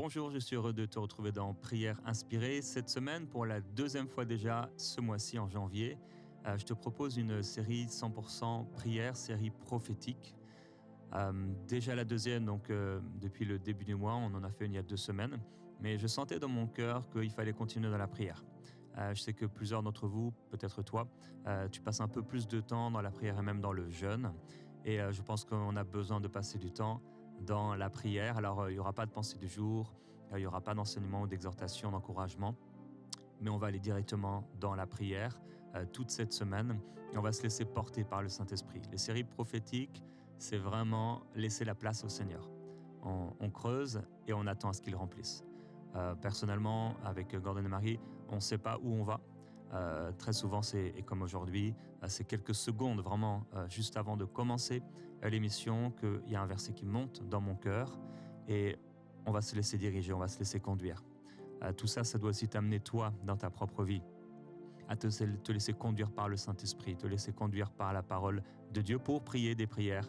Bonjour, je suis heureux de te retrouver dans Prière inspirée. Cette semaine, pour la deuxième fois déjà, ce mois-ci en janvier, je te propose une série 100% prière, série prophétique. Déjà la deuxième, donc depuis le début du mois, on en a fait une il y a 2 semaines, mais je sentais dans mon cœur qu'il fallait continuer dans la prière. Je sais que plusieurs d'entre vous, peut-être toi, tu passes un peu plus de temps dans la prière et même dans le jeûne, et je pense qu'on a besoin de passer du temps dans la prière. Alors il n'y aura pas de pensée du jour, il n'y aura pas d'enseignement ou d'exhortation, d'encouragement, mais on va aller directement dans la prière toute cette semaine et on va se laisser porter par le Saint-Esprit. Les séries prophétiques, c'est vraiment laisser la place au Seigneur. On creuse et on attend à ce qu'il remplisse. Personnellement, avec Gordon et Marie, on ne sait pas où on va. Très souvent, et comme aujourd'hui, c'est quelques secondes vraiment juste avant de commencer l'émission qu'il y a un verset qui monte dans mon cœur et on va se laisser diriger, on va se laisser conduire. Tout ça, ça doit aussi t'amener toi dans ta propre vie, à te laisser conduire par le Saint-Esprit, te laisser conduire par la parole de Dieu pour prier des prières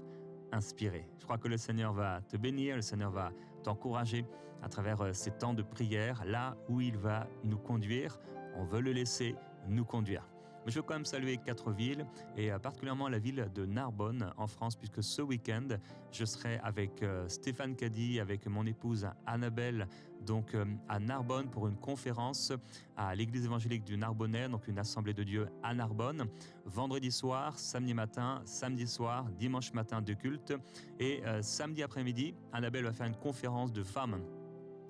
inspirées. Je crois que le Seigneur va te bénir, le Seigneur va t'encourager à travers ces temps de prière, là où il va nous conduire. On veut le laisser nous conduire. Mais je veux quand même saluer 4 villes et particulièrement la ville de Narbonne en France, puisque ce week-end, je serai avec Stéphane Caddy, avec mon épouse Annabelle, donc à Narbonne pour une conférence à l'église évangélique du Narbonnais, donc une assemblée de Dieu à Narbonne, vendredi soir, samedi matin, samedi soir, dimanche matin de culte et samedi après-midi, Annabelle va faire une conférence de femmes.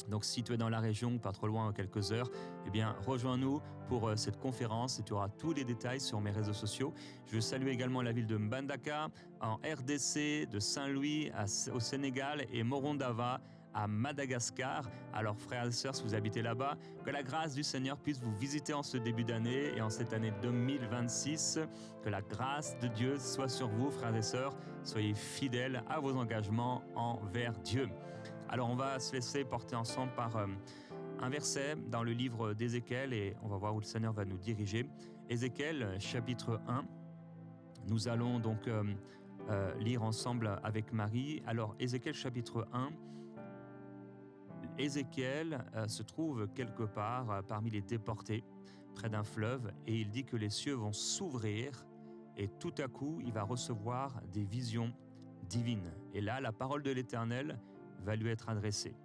Donc si tu es dans la région, pas trop loin, quelques heures, eh bien rejoins-nous pour cette conférence et tu auras tous les détails sur mes réseaux sociaux. Je veux saluer également la ville de Mbandaka en RDC, de Saint-Louis au Sénégal et Morondava à Madagascar. Alors frères et sœurs, si vous habitez là-bas, que la grâce du Seigneur puisse vous visiter en ce début d'année et en cette année 2026. Que la grâce de Dieu soit sur vous, frères et sœurs. Soyez fidèles à vos engagements envers Dieu. Alors on va se laisser porter ensemble par un verset dans le livre d'Ézéchiel et on va voir où le Seigneur va nous diriger. Ézéchiel chapitre 1, nous allons donc lire ensemble avec Marie. Alors Ézéchiel chapitre 1, Ézéchiel se trouve quelque part parmi les déportés, près d'un fleuve, et il dit que les cieux vont s'ouvrir et tout à coup il va recevoir des visions divines. Et là, la parole de l'Éternel va lui être adressé.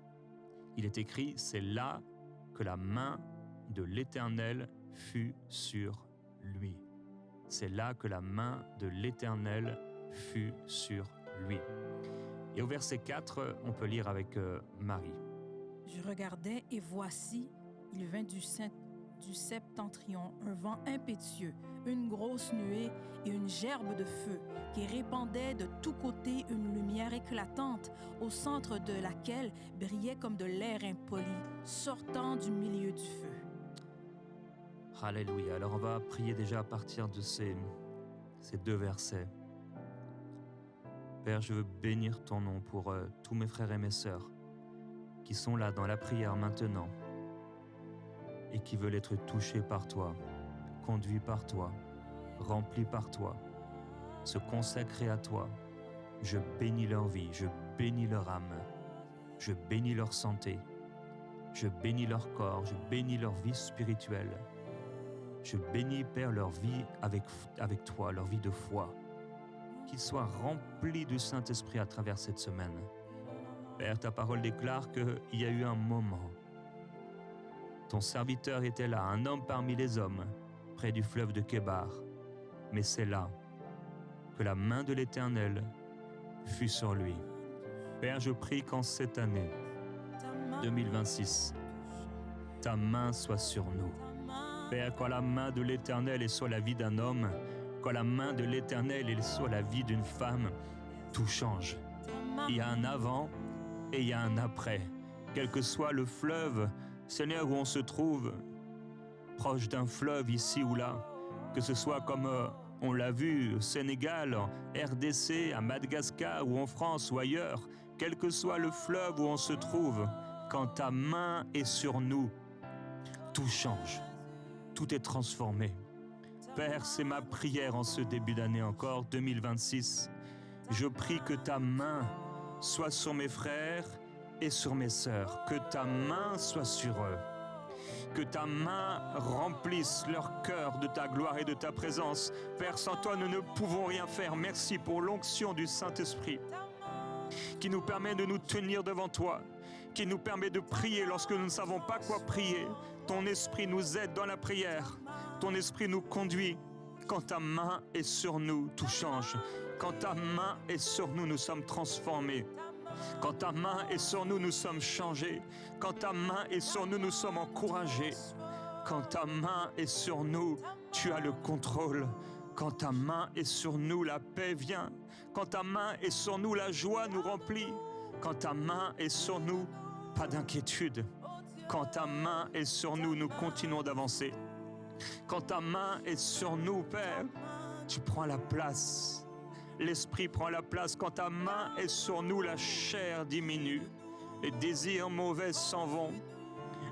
Il est écrit, c'est là que la main de l'Éternel fut sur lui. C'est là que la main de l'Éternel fut sur lui. Et au verset 4, on peut lire avec Marie. Je regardais et voici, il vint du septentrion un vent impétueux, une grosse nuée et une gerbe de feu qui répandait de tous côtés une lumière éclatante au centre de laquelle brillait comme de l'air impoli sortant du milieu du feu. Alléluia. Alors on va prier déjà à partir de ces 2 versets. Père, je veux bénir ton nom pour tous mes frères et mes sœurs qui sont là dans la prière maintenant et qui veulent être touchés par toi, conduits par toi, remplis par toi, se consacrer à toi. Je bénis leur vie, je bénis leur âme, je bénis leur santé, je bénis leur corps, je bénis leur vie spirituelle. Je bénis, Père, leur vie avec toi, leur vie de foi. Qu'ils soient remplis du Saint-Esprit à travers cette semaine. Père, ta parole déclare qu'il y a eu un moment. Ton serviteur était là, un homme parmi les hommes, près du fleuve de Kébar. Mais c'est là que la main de l'Éternel fut sur lui. Père, je prie qu'en cette année 2026, ta main soit sur nous. Père, quand la main de l'Éternel est sur la vie d'un homme, quand la main de l'Éternel est sur la vie d'une femme, tout change. Il y a un avant et il y a un après. Quel que soit le fleuve, Seigneur, où on se trouve, proche d'un fleuve ici ou là, que ce soit comme on l'a vu au Sénégal, en RDC, à Madagascar ou en France ou ailleurs, quel que soit le fleuve où on se trouve, quand ta main est sur nous, tout change, tout est transformé. Père, c'est ma prière en ce début d'année encore, 2026. Je prie que ta main soit sur mes frères et sur mes sœurs, que ta main soit sur eux. Que ta main remplisse leur cœur de ta gloire et de ta présence. Père, sans toi, nous ne pouvons rien faire. Merci pour l'onction du Saint-Esprit qui nous permet de nous tenir devant toi, qui nous permet de prier lorsque nous ne savons pas quoi prier. Ton esprit nous aide dans la prière. Ton esprit nous conduit. Quand ta main est sur nous, tout change. Quand ta main est sur nous, nous sommes transformés. Quand ta main est sur nous, nous sommes changés. Quand ta main est sur nous, nous sommes encouragés. Quand ta main est sur nous, tu as le contrôle. Quand ta main est sur nous, la paix vient. Quand ta main est sur nous, la joie nous remplit. Quand ta main est sur nous, pas d'inquiétude. Quand ta main est sur nous, nous continuons d'avancer. Quand ta main est sur nous, Père, tu prends la place. L'esprit prend la place. Quand ta main est sur nous, la chair diminue. Les désirs mauvais s'en vont.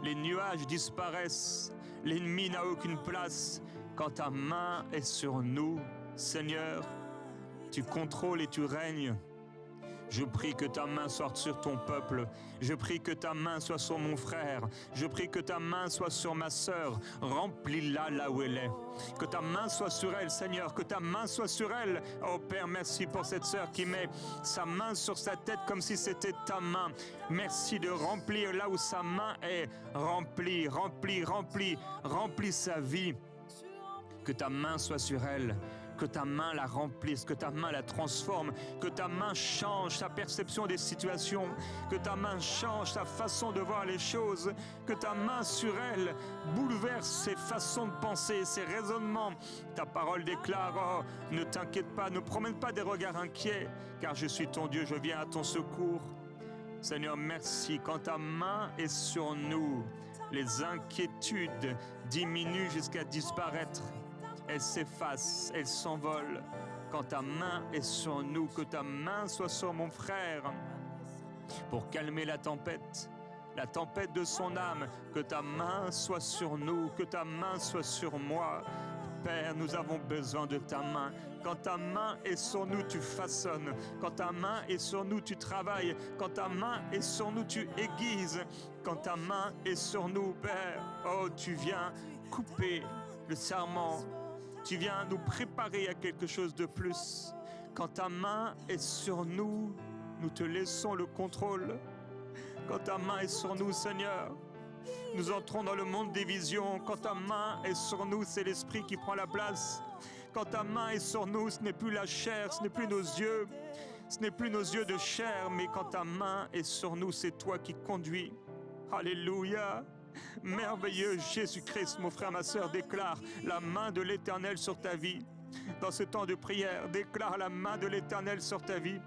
Les nuages disparaissent. L'ennemi n'a aucune place. Quand ta main est sur nous, Seigneur, tu contrôles et tu règnes. Je prie que ta main sorte sur ton peuple. Je prie que ta main soit sur mon frère. Je prie que ta main soit sur ma sœur. Remplis-la là où elle est. Que ta main soit sur elle, Seigneur. Que ta main soit sur elle. Oh Père, merci pour cette sœur qui met sa main sur sa tête comme si c'était ta main. Merci de remplir là où sa main est. Remplis sa vie. Que ta main soit sur elle. Que ta main la remplisse, que ta main la transforme, que ta main change sa perception des situations, que ta main change sa façon de voir les choses, que ta main sur elle bouleverse ses façons de penser, ses raisonnements. Ta parole déclare, oh, ne t'inquiète pas, ne promène pas des regards inquiets, car je suis ton Dieu, je viens à ton secours. Seigneur, merci, quand ta main est sur nous, les inquiétudes diminuent jusqu'à disparaître. Elles s'effacent, elles s'envolent. Quand ta main est sur nous, que ta main soit sur mon frère pour calmer la tempête de son âme. Que ta main soit sur nous, que ta main soit sur moi. Père, nous avons besoin de ta main. Quand ta main est sur nous, tu façonnes. Quand ta main est sur nous, tu travailles. Quand ta main est sur nous, tu aiguises. Quand ta main est sur nous, Père, oh, tu viens couper le serment. Tu viens nous préparer à quelque chose de plus. Quand ta main est sur nous, nous te laissons le contrôle. Quand ta main est sur nous, Seigneur, nous entrons dans le monde des visions. Quand ta main est sur nous, c'est l'Esprit qui prend la place. Quand ta main est sur nous, ce n'est plus la chair, ce n'est plus nos yeux. Ce n'est plus nos yeux de chair, mais quand ta main est sur nous, c'est toi qui conduis. Alléluia. Merveilleux Jésus-Christ, mon frère, ma sœur, déclare la main de l'Éternel sur ta vie. Dans ce temps de prière, déclare la main de l'Éternel sur ta vie.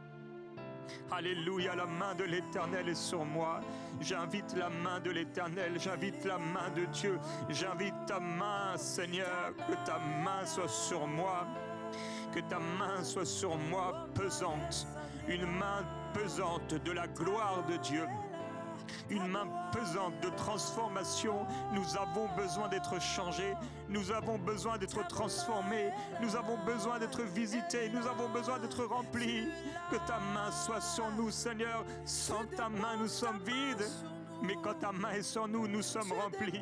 Alléluia, la main de l'Éternel est sur moi. J'invite la main de l'Éternel, j'invite la main de Dieu. J'invite ta main, Seigneur, que ta main soit sur moi. Que ta main soit sur moi pesante. Une main pesante de la gloire de Dieu. Une main pesante de transformation. Nous avons besoin d'être changés. Nous avons besoin d'être transformés. Nous avons besoin d'être visités. Nous avons besoin d'être remplis. Que ta main soit sur nous, Seigneur. Sans ta main, nous sommes vides. Mais quand ta main est sur nous, nous sommes remplis.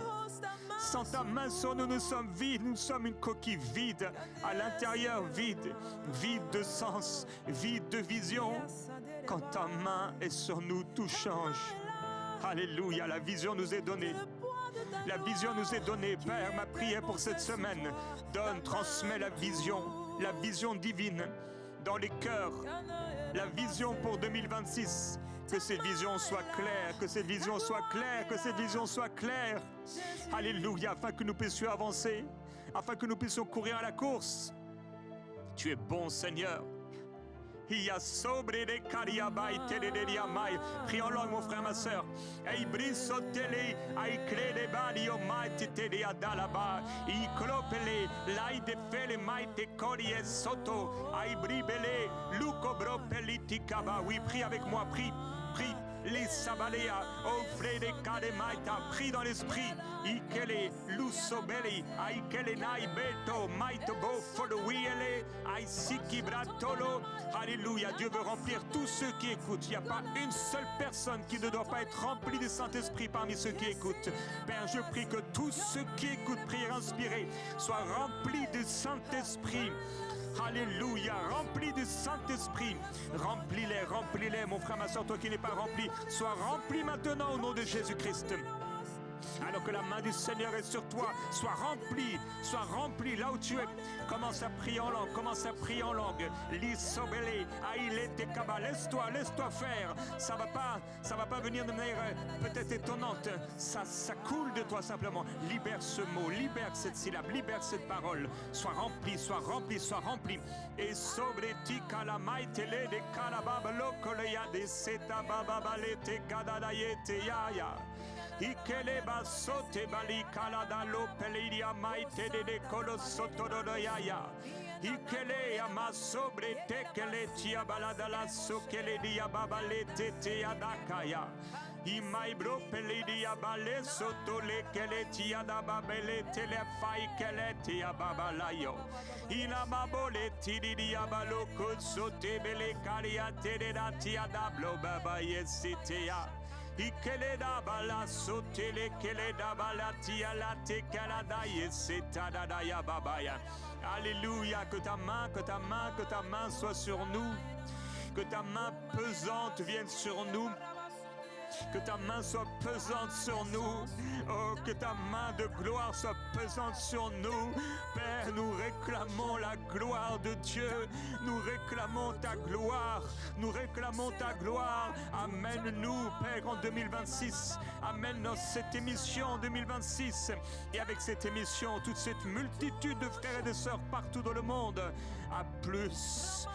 Sans ta main sur nous, nous sommes vides. Nous sommes une coquille vide. À l'intérieur, vide. Vide de sens. Vide de vision. Quand ta main est sur nous, tout change. Alléluia, la vision nous est donnée. La vision nous est donnée. Père, ma prière pour cette semaine, donne, transmets la vision divine dans les cœurs. La vision pour 2026. Que cette vision soit claire, que cette vision soit claire, que cette vision soit claire. Alléluia, afin que nous puissions avancer, afin que nous puissions courir à la course. Tu es bon, Seigneur. Prie en langue, mon frère, ma soeur. Oui, prie avec moi, prie. les sabalea, offre des kademaita, prie dans l'esprit, ikele, lusobeli, aikele naibeto, maitobo, folowiele, aisiki bratolo. Alléluia, Dieu veut remplir tous ceux qui écoutent. Il n'y a pas une seule personne qui ne doit pas être remplie du Saint-Esprit parmi ceux qui écoutent. Père, je prie que tous ceux qui écoutent prière inspirée soient remplis du Saint-Esprit. Alléluia, remplis du Saint-Esprit. Remplis-les, mon frère, ma soeur, toi qui n'es pas rempli, sois rempli maintenant au nom de Jésus-Christ. Alors que la main du Seigneur est sur toi, sois rempli là où tu es. Commence à prier en langue, Lisobele, ailete kaba, laisse-toi faire. Ça va pas venir de manière peut-être étonnante. Ça coule de toi simplement. Libère ce mot, libère cette syllabe, libère cette parole. Sois rempli. Et sobre ti kalamaitele de kalababalo koleya de seta bababalete kadadayete yaya. Ikele basote bali kalada lo pelidia maite de kolosotodo yaya. Ikele amasobre tekele tia balada la sokele dia babalete tia dakaya. Imaibro pelidia bale soto le kele tia da babele telefai kele tia babalayo. Ina babole tidia baloko sote bele karia tere da tia da blo baba yesitea. Ikele da bala sotele kele da bala tia la te kala da yeseta da da ya babaya. Alléluia, que ta main soit sur nous, que ta main pesante vienne sur nous. Que ta main soit pesante sur nous. Oh, que ta main de gloire soit pesante sur nous. Père, nous réclamons la gloire de Dieu. Nous réclamons ta gloire. Amène-nous, Père, en 2026. Amène dans cette émission en 2026. Et avec cette émission, toute cette multitude de frères et de sœurs partout dans le monde. À plus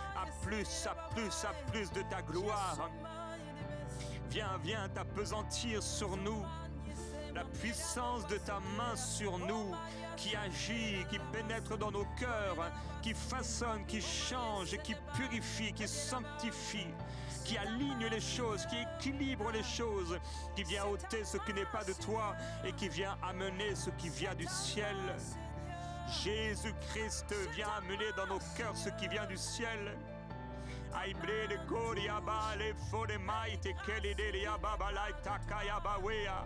de ta gloire. Viens t'appesantir sur nous. La puissance de ta main sur nous, qui agit, qui pénètre dans nos cœurs, qui façonne, qui change, qui purifie, qui sanctifie, qui aligne les choses, qui équilibre les choses, qui vient ôter ce qui n'est pas de toi et qui vient amener ce qui vient du ciel. Jésus-Christ vient amener dans nos cœurs ce qui vient du ciel. Aibre de Koria Bale Fode Maite Kelide Yababa Takaya Bawea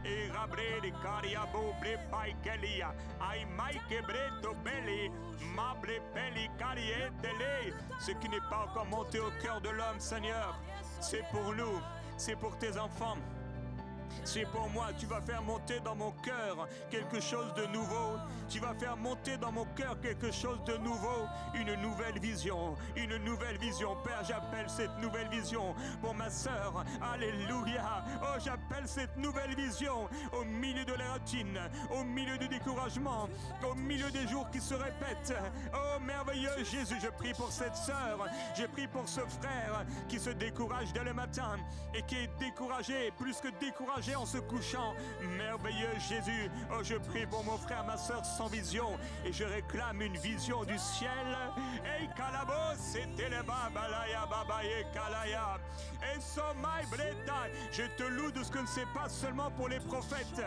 et Rabre de Karia Boble Pai Kelia Ai Maike Breto Belli Mable Peli Karie Tele. Ce qui n'est pas encore monté au cœur de l'homme, Seigneur, c'est pour nous, c'est pour tes enfants. C'est pour moi, tu vas faire monter dans mon cœur quelque chose de nouveau. Tu vas faire monter dans mon cœur quelque chose de nouveau. Une nouvelle vision. Père, j'appelle cette nouvelle vision pour ma sœur. Alléluia. Oh, j'appelle cette nouvelle vision au milieu de la routine, au milieu du découragement, au milieu des jours qui se répètent. Oh, merveilleux Jésus, je prie pour cette sœur. Je prie pour ce frère qui se décourage dès le matin et qui est découragé, plus que découragé en se couchant. Merveilleux Jésus, oh, je prie pour mon frère, ma soeur sans vision, et je réclame une vision du ciel. Ei kalabo, c'était le babalaya babaye kalaya. Et somai breta, je te loue de ce que ce n'est pas seulement pour les prophètes.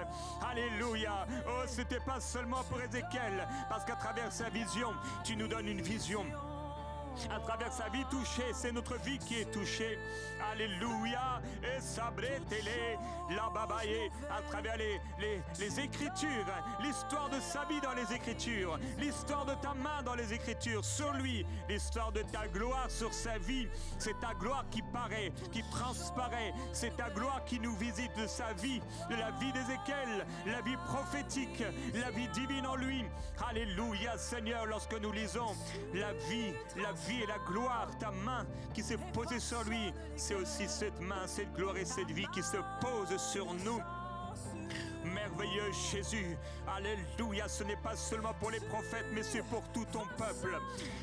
Alléluia. Oh, c'était pas seulement pour Ézéchiel, parce qu'à travers sa vision, tu nous donnes une vision. À travers sa vie touchée, c'est notre vie qui est touchée. Alléluia. Et sabretele la babaye, à travers les Écritures, l'histoire de sa vie dans les Écritures, l'histoire de ta main dans les Écritures, sur lui, l'histoire de ta gloire sur sa vie. C'est ta gloire qui paraît, qui transparaît. C'est ta gloire qui nous visite de sa vie, de la vie d'Ézéchiel, la vie prophétique, la vie divine en lui. Alléluia, Seigneur, lorsque nous lisons la vie et la gloire, ta main qui s'est posée sur lui, c'est aussi cette main, cette gloire et cette vie qui se posent sur nous. merveilleux Jésus. Alléluia, ce n'est pas seulement pour les prophètes, mais c'est pour tout ton peuple.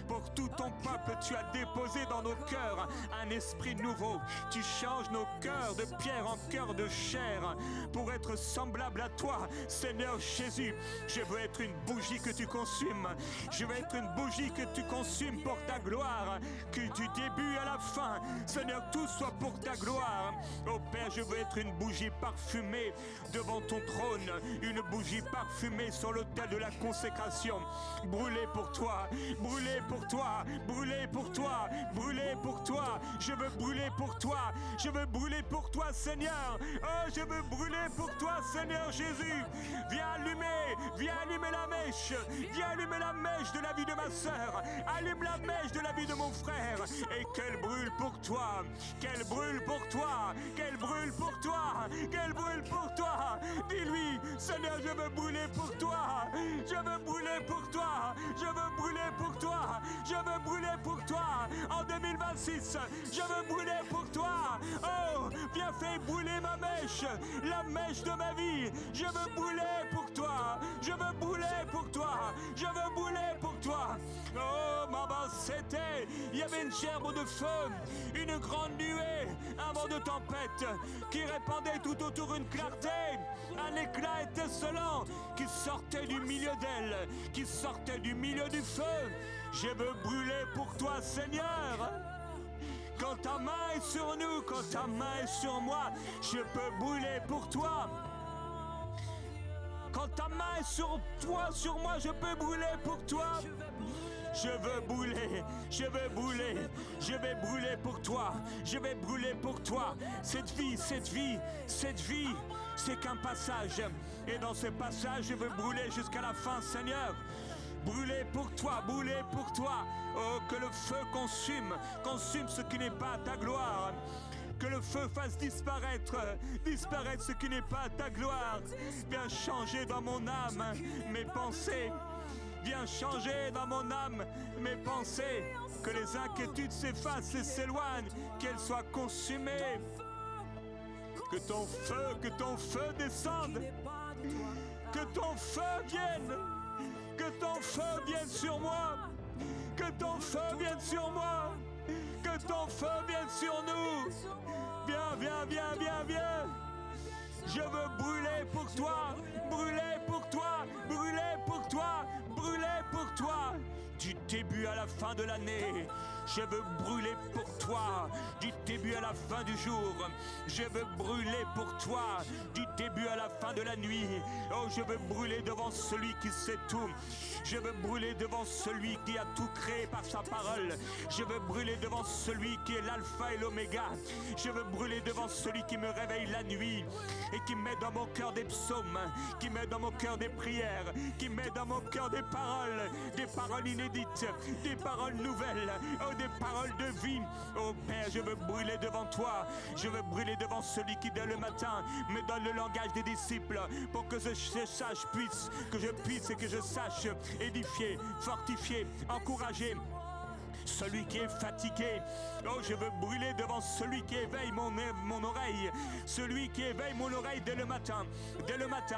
Pour tout ton peuple, tu as déposé dans nos cœurs un esprit nouveau. Tu changes nos cœurs de pierre en cœurs de chair pour être semblable à toi, Seigneur Jésus. Je veux être une bougie que tu consumes. Je veux être une bougie que tu consumes pour ta gloire, que du début à la fin, Seigneur, tout soit pour ta gloire. Oh Père, je veux être une bougie parfumée devant ton trône, une bougie parfumée sur l'autel de la consécration. Brûler pour toi, brûler pour toi, brûler pour toi, brûler pour toi. Je veux brûler pour toi, je veux brûler pour toi, Seigneur. Oh, je veux brûler pour toi, Seigneur Jésus. Viens allumer la mèche. Viens allumer la mèche de la vie de ma sœur. Allume la mèche de la vie de mon frère. Et qu'elle brûle pour toi. Qu'elle brûle pour toi. Qu'elle brûle pour toi. Qu'elle brûle pour toi. Dis-lui, Seigneur, je veux brûler pour toi. Je veux brûler pour toi. Je veux brûler pour toi. Je veux brûler pour toi. En 2026, je veux brûler pour toi. Oh, viens faire brûler ma mèche. La mèche de ma vie. Je veux brûler pour toi. Je veux brûler pour toi. Je veux brûler pour toi. Oh, maman, c'était. Il y avait une gerbe de feu, une grande nuée, un vent de tempête qui répandait tout autour une clarté, un éclat étincelant qui sortait du milieu d'elle, qui sortait du milieu du feu. Je veux brûler pour toi, Seigneur. Quand ta main est sur nous, quand ta main est sur moi, je peux brûler pour toi. Quand ta main est sur toi, sur moi, je peux brûler pour toi. Je veux brûler, je veux brûler, je vais brûler pour toi, je vais brûler pour toi. Cette vie, c'est qu'un passage. Et dans ce passage, je veux brûler jusqu'à la fin, Seigneur. Brûler pour toi, brûler pour toi. Oh, que le feu consume ce qui n'est pas ta gloire. Que le feu fasse disparaître ce qui n'est pas ta gloire. Viens changer dans mon âme mes pensées. Viens changer dans mon âme mes pensées. Que les inquiétudes s'effacent et s'éloignent, qu'elles soient consumées. Que ton feu descende. Que ton feu vienne. Que ton feu vienne sur moi. Que ton feu vienne sur moi. Que ton feu vienne sur nous. Viens. Je veux brûler pour toi. Brûler pour toi. Brûler pour toi. Brûler pour toi. Du début à la fin de l'année, je veux brûler pour toi. Du début à la fin du jour, je veux brûler pour toi. Du début à la fin de la nuit, oh, je veux brûler devant celui qui sait tout. Je veux brûler devant celui qui a tout créé par sa parole. Je veux brûler devant celui qui est l'alpha et l'oméga. Je veux brûler devant celui qui me réveille la nuit et qui met dans mon cœur des psaumes, qui met dans mon cœur des prières, qui met dans mon cœur des paroles inédites, des paroles nouvelles, oh, des paroles de vie. Oh Père, je veux brûler devant toi. Je veux brûler devant celui qui dès le matin me donne le langage des disciples pour que je puisse et que je sache édifier, fortifier, encourager celui qui est fatigué. Oh, je veux brûler devant celui qui éveille mon oreille. Celui qui éveille mon oreille dès le matin. Dès le matin.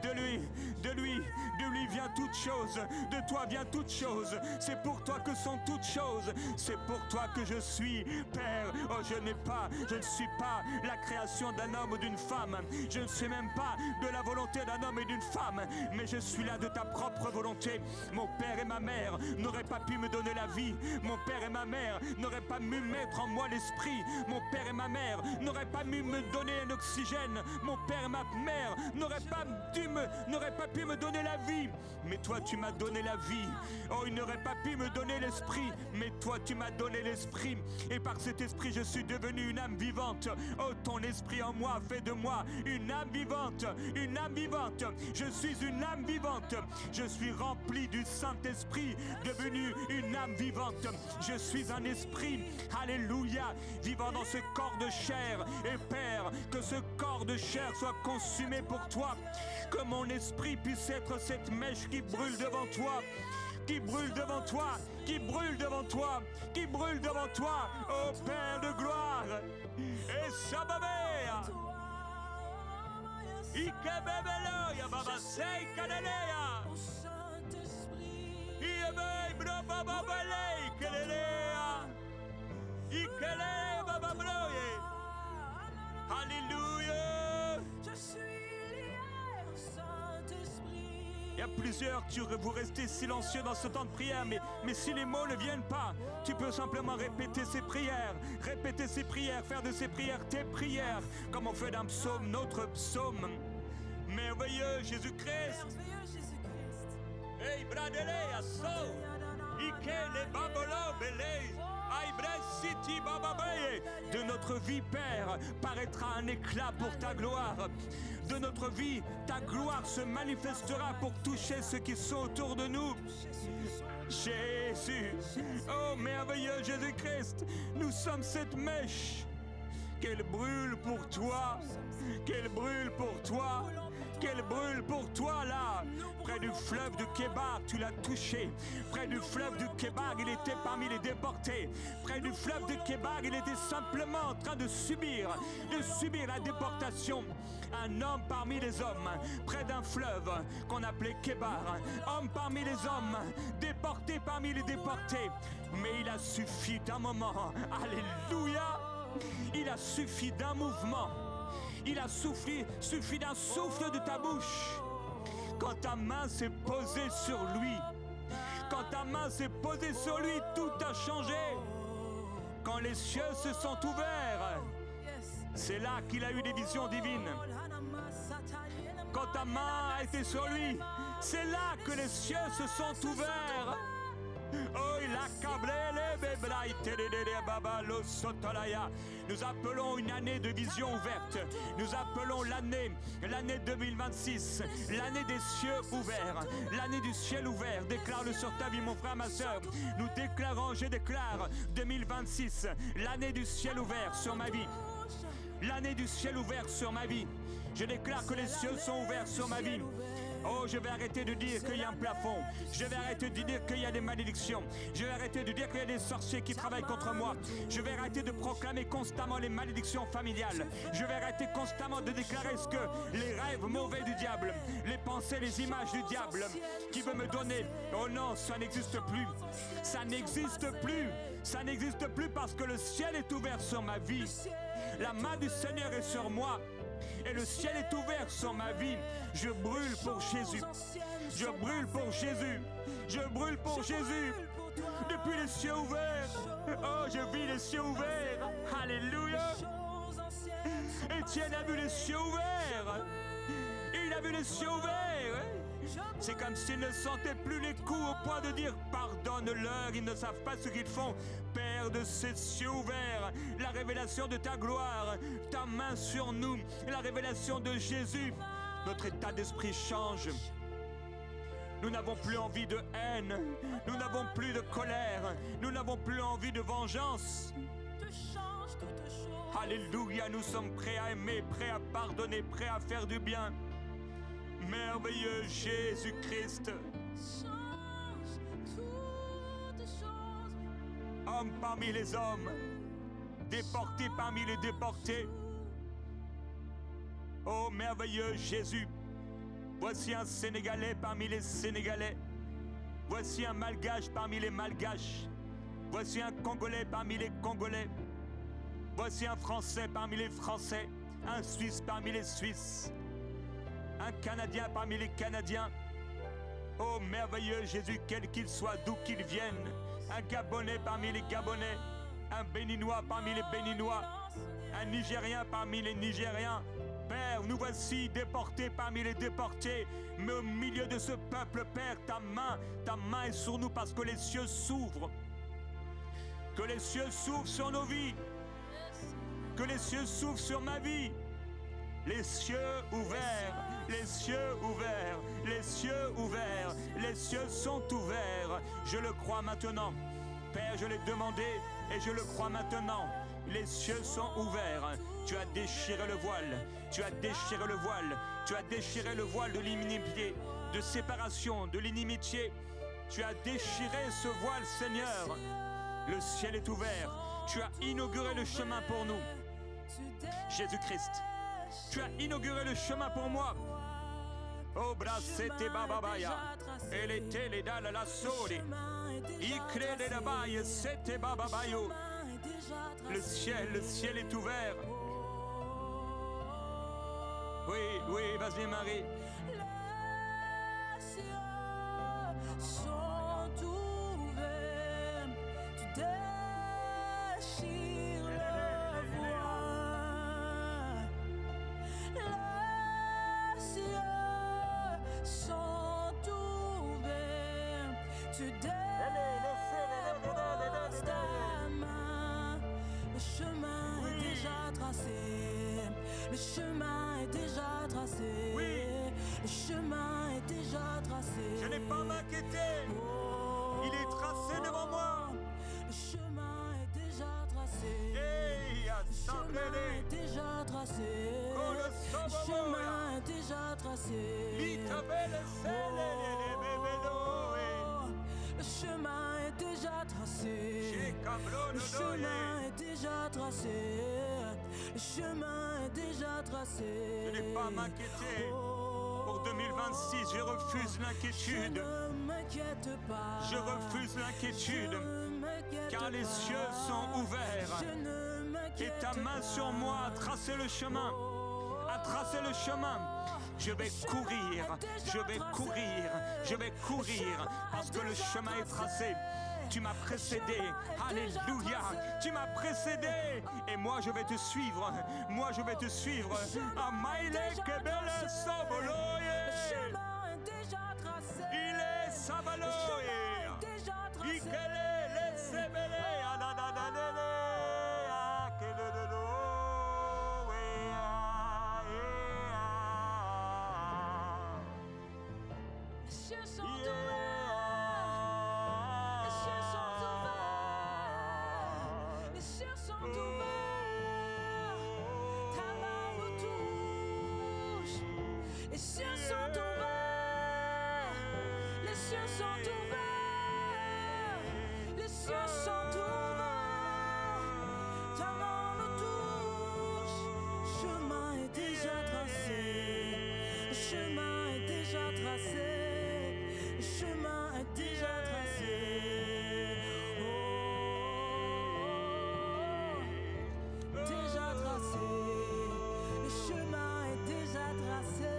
De lui vient toute chose. De toi vient toute chose. C'est pour toi que sont toutes choses. C'est pour toi que je suis, Père. Oh, je ne suis pas la création d'un homme ou d'une femme. Je ne suis même pas de la volonté d'un homme et d'une femme. Mais je suis là de ta propre volonté. Mon père et ma mère n'auraient pas pu me donner la vie. Mon père et ma mère n'auraient pas pu mettre en moi l'esprit. Mon père et ma mère n'auraient pas pu me donner un oxygène. Mon père et ma mère n'auraient pas pu me donner la vie. Mais toi tu m'as donné la vie. Oh, ils n'auraient pas pu me donner l'esprit. Mais toi tu m'as donné l'esprit. Et par cet esprit je suis devenu une âme vivante. Oh, ton esprit en moi fait de moi une âme vivante. Une âme vivante. Je suis une âme vivante. Je suis rempli du Saint-Esprit, devenu une âme vivante. Je suis un esprit, alléluia, vivant dans ce corps de chair. Et Père, que ce corps de chair soit consumé pour toi. Que mon esprit puisse être cette mèche qui brûle devant toi. Qui brûle devant toi, qui brûle devant toi, qui brûle devant toi, ô Père de gloire. Et Sababéa. Ikebebelo ya baba sei kanelea. Ô Saint-Esprit, Iebe bro baba bale kelelea. Ikele baba broye. Alléluia. je suis lié au Saint-Esprit. Il y a plusieurs, vous restez silencieux dans ce temps de prière, mais si les mots ne viennent pas, tu peux simplement répéter ces prières, faire de ces prières tes prières, comme on fait d'un psaume, notre psaume. Merveilleux Jésus-Christ. Merveilleux Jésus-Christ. Hey, bradele asso. Ike le babolo bele. City, de notre vie, Père, paraîtra un éclat pour ta gloire. De notre vie, ta gloire se manifestera pour toucher ceux qui sont autour de nous. Jésus, oh merveilleux Jésus-Christ, nous sommes cette mèche. Qu'elle brûle pour toi, qu'elle brûle pour toi. Qu'elle brûle pour toi là, près du fleuve de Kébar, tu l'as touché. Près du fleuve de Kébar, il était parmi les déportés. Près du fleuve de Kébar, il était simplement en train de subir la déportation. Un homme parmi les hommes, près d'un fleuve qu'on appelait Kébar. Homme parmi les hommes, déporté parmi les déportés. Mais il a suffi d'un moment, alléluia, il a suffi d'un mouvement. Il a suffi d'un souffle de ta bouche. Quand ta main s'est posée sur lui, quand ta main s'est posée sur lui, tout a changé. Quand les cieux se sont ouverts, c'est là qu'il a eu des visions divines. Quand ta main a été sur lui, c'est là que les cieux se sont ouverts. Oh, il a câblé les Nous appelons une année de vision ouverte. Nous appelons l'année 2026, l'année des cieux ouverts, l'année du ciel ouvert. Déclare-le sur ta vie, mon frère, ma soeur. Nous déclarons, je déclare 2026, l'année du ciel ouvert sur ma vie. L'année du ciel ouvert sur ma vie. Je déclare que les cieux sont ouverts sur ma vie. Oh, je vais arrêter de dire qu'il y a un plafond. Je vais arrêter de dire qu'il y a des malédictions. Je vais arrêter de dire qu'il y a des sorciers qui travaillent contre moi. Je vais arrêter de proclamer constamment les malédictions familiales. Je vais arrêter constamment de déclarer ce que les rêves mauvais du diable, les pensées, les images du diable qui veut me donner. Oh non, ça n'existe plus. Ça n'existe plus. Ça n'existe plus parce que le ciel est ouvert sur ma vie. La main du Seigneur est sur moi. Et le ciel est ouvert sur ma vie. Je brûle pour Jésus. Je brûle pour Jésus. Je brûle pour Jésus. Depuis les cieux ouverts. Oh, je vis les cieux ouverts. Alléluia. Étienne a vu les cieux ouverts. Il a vu les cieux ouverts. C'est comme s'ils ne sentaient plus les coups au point de dire « Pardonne-leur, ils ne savent pas ce qu'ils font. » Père de ces cieux ouverts, la révélation de ta gloire, ta main sur nous, la révélation de Jésus. Notre état d'esprit change. Nous n'avons plus envie de haine. Nous n'avons plus de colère. Nous n'avons plus envie de vengeance. Alléluia, nous sommes prêts à aimer, prêts à pardonner, prêts à faire du bien. Merveilleux Jésus-Christ. Homme parmi les hommes, déporté parmi les déportés. Oh merveilleux Jésus, voici un Sénégalais parmi les Sénégalais. Voici un Malgache parmi les Malgaches. Voici un Congolais parmi les Congolais. Voici un Français parmi les Français. Un Suisse parmi les Suisses. Un Canadien parmi les Canadiens. Oh merveilleux Jésus, quel qu'il soit, d'où qu'il vienne. Un Gabonais parmi les Gabonais. Un Béninois parmi les Béninois. Un Nigérien parmi les Nigériens. Père, nous voici déportés parmi les déportés. Mais au milieu de ce peuple, Père, ta main est sur nous parce que les cieux s'ouvrent. Que les cieux s'ouvrent sur nos vies. Que les cieux s'ouvrent sur ma vie. Les cieux ouverts. Les cieux ouverts, les cieux ouverts, les cieux sont ouverts. Je le crois maintenant. Père, je l'ai demandé et je le crois maintenant. Les cieux sont ouverts. Tu as déchiré le voile. Tu as déchiré le voile. Tu as déchiré le voile de l'inimitié, de séparation, de l'inimitié. Tu as déchiré ce voile, Seigneur. Le ciel est ouvert. Tu as inauguré le chemin pour nous. Jésus-Christ. Tu as inauguré le chemin pour moi. Oh, brasete bababaya. Elle était les dalles à la soli. Icré les babayes, c'était bababayo. Le ciel est ouvert. Oui, oui, vas-y Marie. Les cieux sont ouverts, tu déchires le voile. Les cieux sont ouverts, tu déposes ta main. Le chemin est déjà tracé. Le chemin est déjà tracé. Oui. Le chemin est déjà tracé. Je n'ai pas m'inquiéter. Il est tracé devant moi. Le chemin est déjà tracé. Hey, Le chemin est déjà tracé. Le chemin est déjà tracé. Le chemin est déjà tracé. Le chemin est déjà tracé. Le chemin est déjà tracé. Je n'ai pas m'inquiéter. Pour 2026, je refuse l'inquiétude. Je ne m'inquiète pas. Je refuse l'inquiétude. Je ne m'inquiète Car les pas. cieux sont ouverts. Je ne m'inquiète Et ta main sur moi a tracé le chemin. A tracé le chemin. Je vais courir. Je vais courir. Je vais courir. Parce que le chemin est tracé. Tu m'as précédé. Alléluia. Tu m'as précédé. Et moi, je vais te suivre. Moi, je vais te suivre. Amaile kebele saboloye. Le chemin est déjà tracé. Il est sabaloye. Déjà tracé. Ikele le sebele. Anananele. Akelelelo. Les cieux sont ouverts. Les cieux sont ouverts. Les cieux sont ouverts. Ta main me touche. Les cieux sont ouverts. Les cieux sont ouverts. Les cieux sont ouverts. Ta main me touche. Le chemin est déjà tracé. Le chemin est déjà tracé. Le chemin est déjà tracé. Oh, déjà tracé. Le chemin est déjà tracé.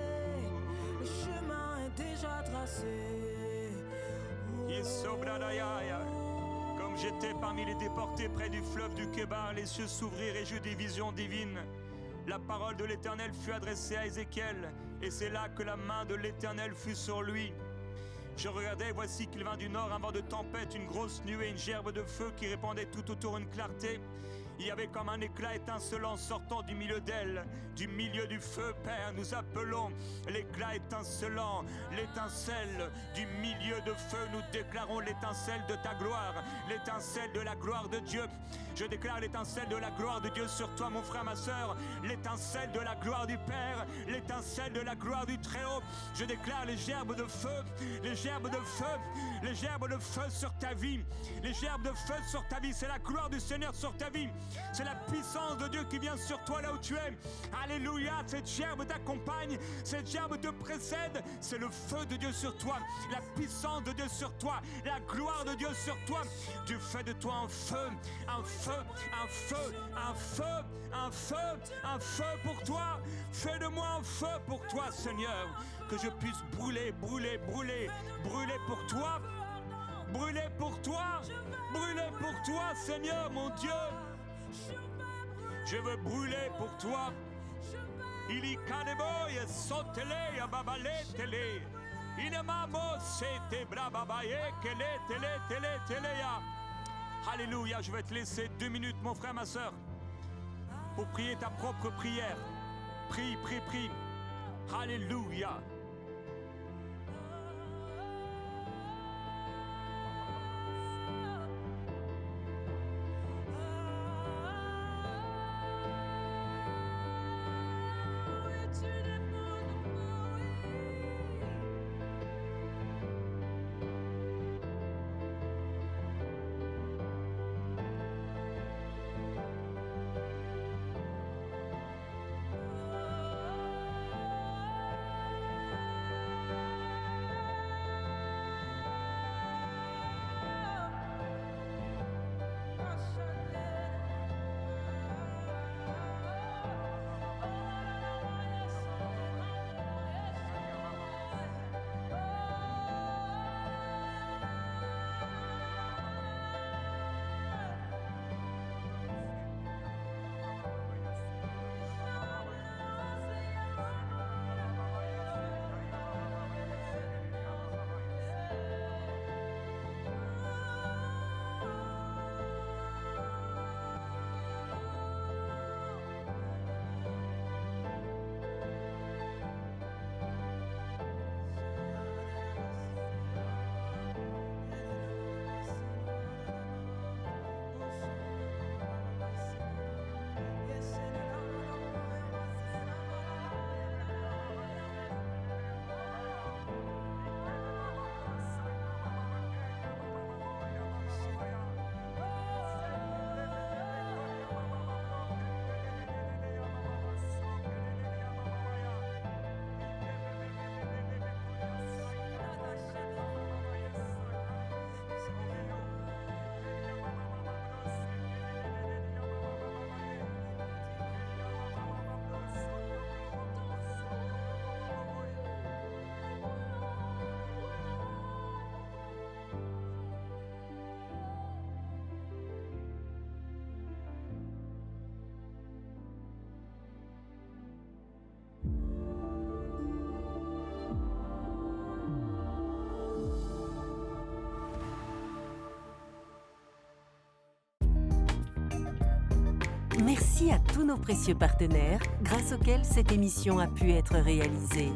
Le chemin est déjà tracé. Isobradayaya. Comme j'étais parmi les déportés près du fleuve du Kébar, les cieux s'ouvrirent et j'eus des visions divines. La parole de l'Éternel fut adressée à Ézéchiel, et c'est là que la main de l'Éternel fut sur lui. Je regardais, voici qu'il vint du nord un vent de tempête, une grosse nuée, une gerbe de feu qui répandait tout autour une clarté. Il y avait comme un éclat étincelant sortant du milieu d'elle, du milieu du feu, Père. Nous appelons l'éclat étincelant, l'étincelle du milieu de feu. Nous déclarons l'étincelle de ta gloire, l'étincelle de la gloire de Dieu. Je déclare l'étincelle de la gloire de Dieu sur toi, mon frère, ma soeur. L'étincelle de la gloire du Père, l'étincelle de la gloire du Très-Haut. Je déclare les gerbes de feu, les gerbes de feu, les gerbes de feu sur ta vie. Les gerbes de feu sur ta vie, c'est la gloire du Seigneur sur ta vie. C'est la puissance de Dieu qui vient sur toi là où tu es. Alléluia, cette gerbe t'accompagne, cette gerbe te précède. C'est le feu de Dieu sur toi, la puissance de Dieu sur toi, la gloire de Dieu sur toi. Dieu fait de toi un feu, un feu, un feu, un feu, un feu, un feu pour toi. Fais de moi un feu pour toi, Seigneur, que je puisse brûler, brûler, brûler, brûler pour toi. Brûler pour toi, brûler pour toi, Seigneur, mon Dieu. Je veux brûler pour toi. Il y kaneboy sotele ya babale tele. Inamamo sete brababaye kele tele tele tele ya. Alléluia, je vais te laisser 2 minutes, mon frère, ma soeur, pour prier ta propre prière. Prie, prie, prie. Alléluia. Merci à tous nos précieux partenaires grâce auxquels cette émission a pu être réalisée.